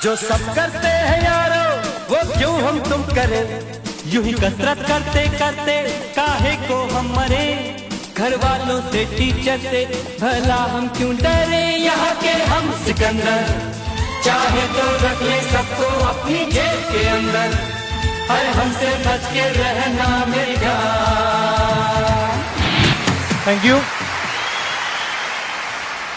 जो सब करते हैं यारो वो क्यों हम तुम करें, यूं ही कसरत करते करते काहे को हम मरे। घर वालों से टीचर से भला हम क्यों डरे, यहाँ के हम सिकंदर चाहे तो रख ले सबको अपनी जेब के अंदर, हर हमसे बच के रहना मेरी जान। थैंक यू,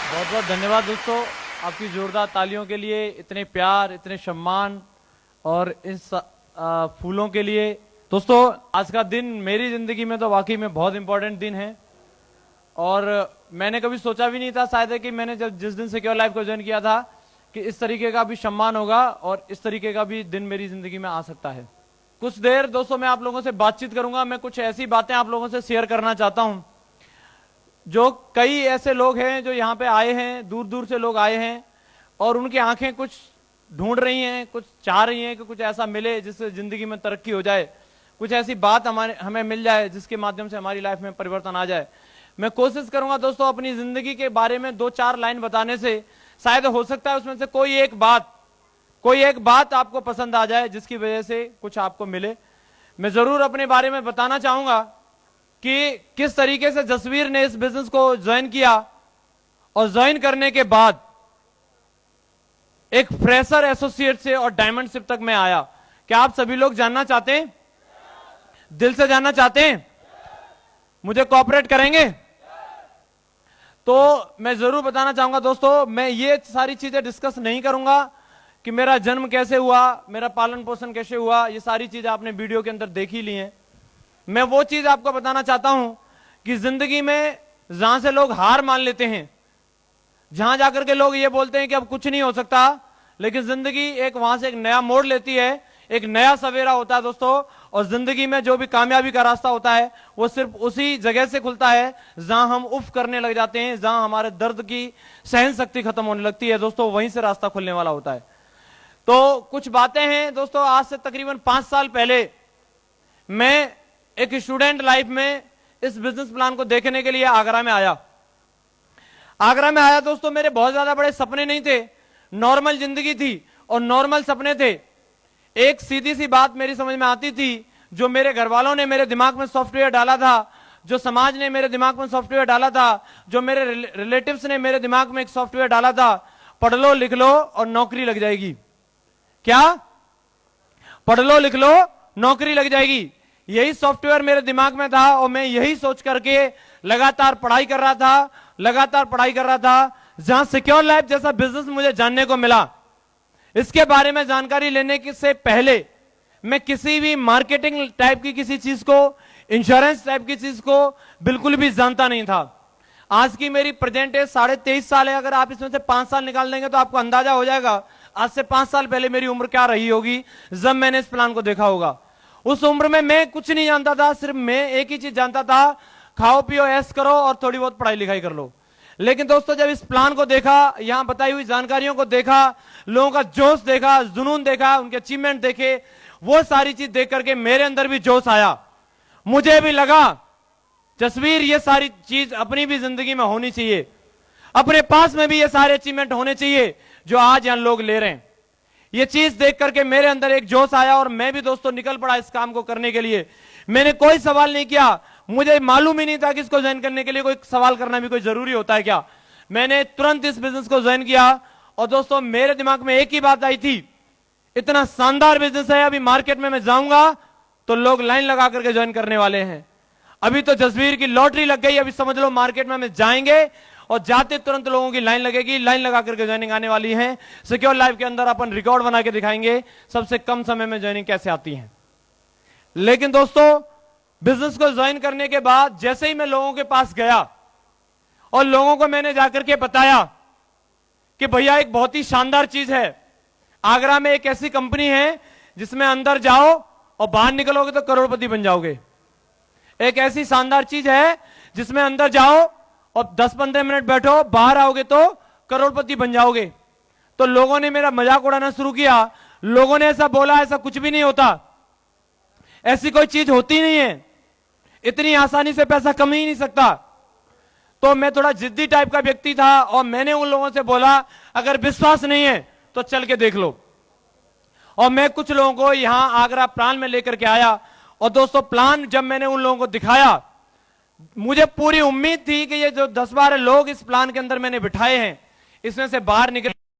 बहुत बहुत धन्यवाद दोस्तों आपकी जोरदार तालियों के लिए, इतने प्यार, इतने सम्मान और इस फूलों के लिए। दोस्तों आज का दिन मेरी जिंदगी में तो वाकई में बहुत इंपॉर्टेंट दिन है और मैंने कभी सोचा भी नहीं था शायद है कि मैंने जब जिस दिन सिक्योर लाइफ को ज्वाइन किया था कि इस तरीके का भी सम्मान होगा और इस तरीके का भी दिन मेरी जिंदगी में आ सकता है। कुछ देर दोस्तों मैं आप लोगों से बातचीत करूंगा, मैं कुछ ऐसी बातें आप लोगों से शेयर करना चाहता हूं। जो कई ऐसे लोग हैं जो यहाँ पे आए हैं, दूर दूर से लोग आए हैं और उनकी आंखें कुछ ढूंढ रही हैं, कुछ चाह रही हैं कि कुछ ऐसा मिले जिससे जिंदगी में तरक्की हो जाए, कुछ ऐसी बात हमें मिल जाए जिसके माध्यम से हमारी लाइफ में परिवर्तन आ जाए। मैं कोशिश करूंगा दोस्तों अपनी जिंदगी के बारे में 2-4 लाइन बताने से शायद हो सकता है उसमें से कोई एक बात आपको पसंद आ जाए जिसकी वजह से कुछ आपको मिले। मैं जरूर अपने बारे में बताना चाहूंगा कि किस तरीके से जसवीर ने इस बिजनेस को ज्वाइन किया और ज्वाइन करने के बाद एक फ्रेशर एसोसिएट से और डायमंडशिप तक मैं आया। क्या आप सभी लोग जानना चाहते हैं? दिल से जानना चाहते हैं? मुझे कोऑपरेट करेंगे? तो मैं जरूर बताना चाहूंगा दोस्तों, मैं ये सारी चीजें डिस्कस नहीं करूंगा कि मेरा जन्म कैसे हुआ, मेरा पालन पोषण कैसे हुआ, ये सारी चीजें आपने वीडियो के अंदर देख ही ली हैं। मैं वो चीज आपको बताना चाहता हूं कि जिंदगी में जहां से लोग हार मान लेते हैं, जहां जाकर के लोग ये बोलते हैं कि अब कुछ नहीं हो सकता, लेकिन जिंदगी एक वहां से एक नया मोड़ लेती है, एक नया सवेरा होता है दोस्तों। और जिंदगी में जो भी कामयाबी का रास्ता होता है वो सिर्फ उसी जगह से खुलता है जहां हम उफ करने लग जाते हैं, जहां हमारे दर्द की सहन शक्ति खत्म होने लगती है दोस्तों, वहीं से रास्ता खुलने वाला होता है। तो कुछ बातें हैं दोस्तों, आज से तकरीबन 5 साल पहले मैं एक स्टूडेंट लाइफ में इस बिजनेस प्लान को देखने के लिए आगरा में आया दोस्तों। मेरे बहुत ज्यादा बड़े सपने नहीं थे, नॉर्मल जिंदगी थी और नॉर्मल सपने थे। एक सीधी सी बात मेरी समझ में आती थी, जो मेरे घर वालों ने मेरे दिमाग में सॉफ्टवेयर डाला था, जो समाज ने मेरे दिमाग में सॉफ्टवेयर डाला था, जो मेरे रिलेटिव्स ने मेरे दिमाग में एक सॉफ्टवेयर डाला था, पढ़ लो लिख लो और नौकरी लग जाएगी। क्या? पढ़ लो लिख लो नौकरी लग जाएगी। यही सॉफ्टवेयर मेरे दिमाग में था और मैं यही सोच करके लगातार पढ़ाई कर रहा था। जहां सिक्योर लाइफ जैसा बिजनेस मुझे जानने को मिला, इसके बारे में जानकारी लेने से पहले मैं किसी भी मार्केटिंग टाइप की किसी चीज को, इंश्योरेंस टाइप की चीज को बिल्कुल भी जानता नहीं था। आज की मेरी प्रेजेंट एज 23.5 साल है। अगर आप इसमें से 5 साल निकाल देंगे तो आपको अंदाजा हो जाएगा आज से 5 साल पहले मेरी उम्र क्या रही होगी जब मैंने इस प्लान को देखा होगा। उस उम्र में मैं कुछ नहीं जानता था, सिर्फ मैं एक ही चीज जानता था, खाओ पियो ऐश करो और थोड़ी बहुत पढ़ाई लिखाई कर लो। लेकिन दोस्तों जब इस प्लान को देखा, यहां बताई हुई जानकारियों को देखा, लोगों का जोश देखा, जुनून देखा, उनके अचीवमेंट देखे, वो सारी चीज देख करके मेरे अंदर भी जोश आया। मुझे भी लगा जसवीर ये सारी चीज अपनी भी जिंदगी में होनी चाहिए, अपने पास में भी ये सारे अचीवमेंट होने चाहिए जो आज यहां लोग ले रहे हैं। ये चीज देख करके मेरे अंदर एक जोश आया और मैं भी दोस्तों निकल पड़ा इस काम को करने के लिए। मैंने कोई सवाल नहीं किया, मुझे मालूम ही नहीं था कि इसको ज्वाइन करने के लिए कोई सवाल करना भी कोई जरूरी होता है क्या। मैंने तुरंत इस बिजनेस को ज्वाइन किया और दोस्तों मेरे दिमाग में एक ही बात आई थी, इतना शानदार बिजनेस है, अभी मार्केट में मैं जाऊंगा तो लोग लाइन लगा करके ज्वाइन करने वाले हैं। अभी तो जसवीर की लॉटरी लग गई, अभी समझ लो मार्केट में हम जाएंगे और जाते तुरंत लोगों की लाइन लगेगी, लाइन लगा करके ज्वाइनिंग आने वाली है। सिक्योर लाइफ के अंदर अपन रिकॉर्ड बना के दिखाएंगे सबसे कम समय में ज्वाइनिंग कैसे आती है। लेकिन दोस्तों बिजनेस को ज्वाइन करने के बाद जैसे ही मैं लोगों के पास गया और लोगों को मैंने जाकर के बताया कि भैया एक बहुत ही शानदार चीज है, आगरा में एक ऐसी कंपनी है जिसमें अंदर जाओ और बाहर निकलोगे तो करोड़पति बन जाओगे। एक ऐसी शानदार चीज है जिसमें अंदर जाओ और 10-15 मिनट बैठो, बाहर आओगे तो करोड़पति बन जाओगे। तो लोगों ने मेरा मजाक उड़ाना शुरू किया, लोगों ने ऐसा बोला ऐसा कुछ भी नहीं होता, ऐसी कोई चीज होती नहीं है, इतनी आसानी से पैसा कमा ही नहीं सकता। तो मैं थोड़ा जिद्दी टाइप का व्यक्ति था और मैंने उन लोगों से बोला अगर विश्वास नहीं है तो चल के देख लो। और मैं कुछ लोगों को यहां आगरा प्लान में लेकर के आया। और दोस्तों, प्लान जब मैंने उन लोगों को दिखाया, मुझे पूरी उम्मीद थी कि ये जो 10-12 लोग इस प्लान के अंदर मैंने बिठाए हैं, इसमें से बाहर निकल